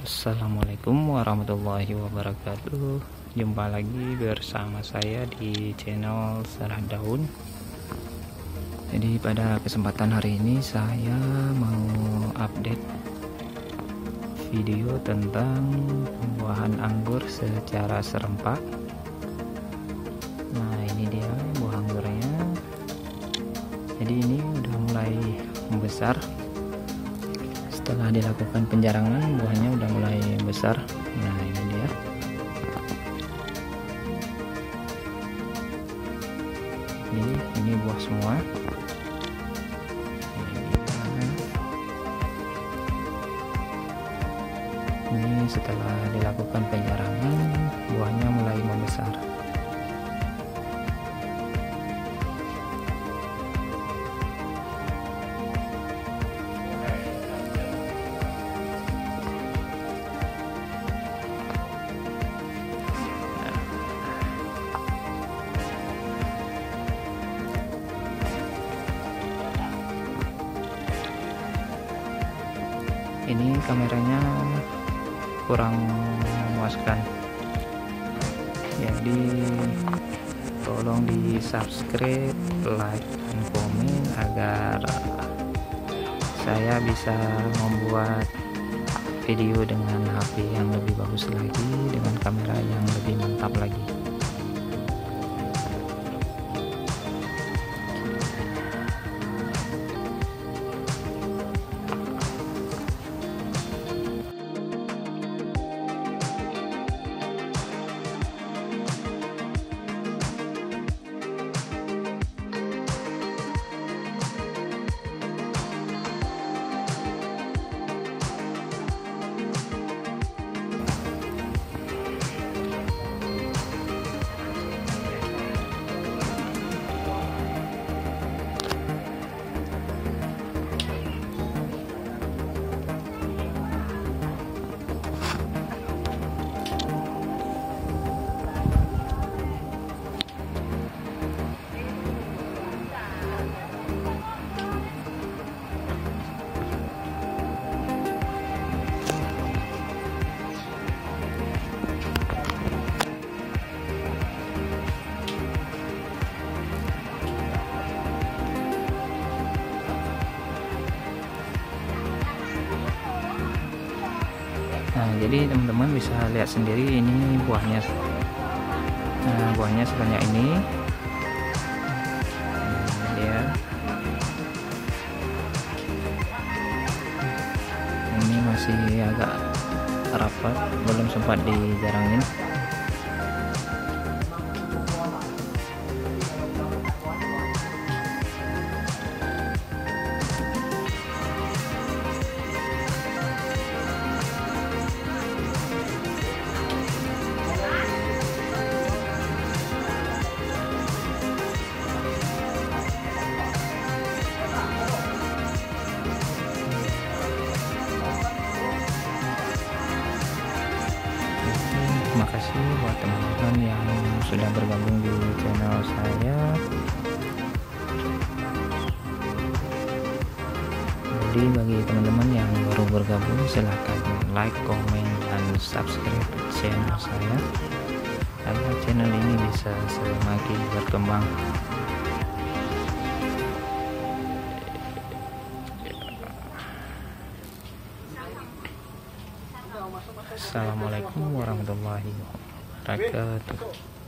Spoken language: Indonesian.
Assalamualaikum warahmatullahi wabarakatuh. Jumpa lagi bersama saya di channel Serah Daun. Jadi pada kesempatan hari ini saya mau update video tentang pembuahan anggur secara serempak. Nah, ini dia buah anggurnya. Jadi ini udah mulai membesar. Setelah dilakukan penjarangan, buahnya udah mulai besar. Nah, ini dia. Ini buah semua. Ini setelah dilakukan penjarangan, buahnya mulai membesar. Ini kameranya kurang memuaskan, jadi tolong di subscribe, like, dan komen agar saya bisa membuat video dengan HP yang lebih bagus lagi, dengan kamera yang lebih mantap lagi. Nah, jadi teman-teman bisa lihat sendiri ini buahnya. Nah, buahnya sebanyak ini. Dia. Ini masih agak rapat, belum sempat dijarangin. Terima kasih buat teman-teman yang sudah bergabung di channel saya. Jadi bagi teman-teman yang baru bergabung, silahkan like, komen, dan subscribe channel saya agar channel ini bisa semakin berkembang. Assalamualaikum warahmatullahi wabarakatuh.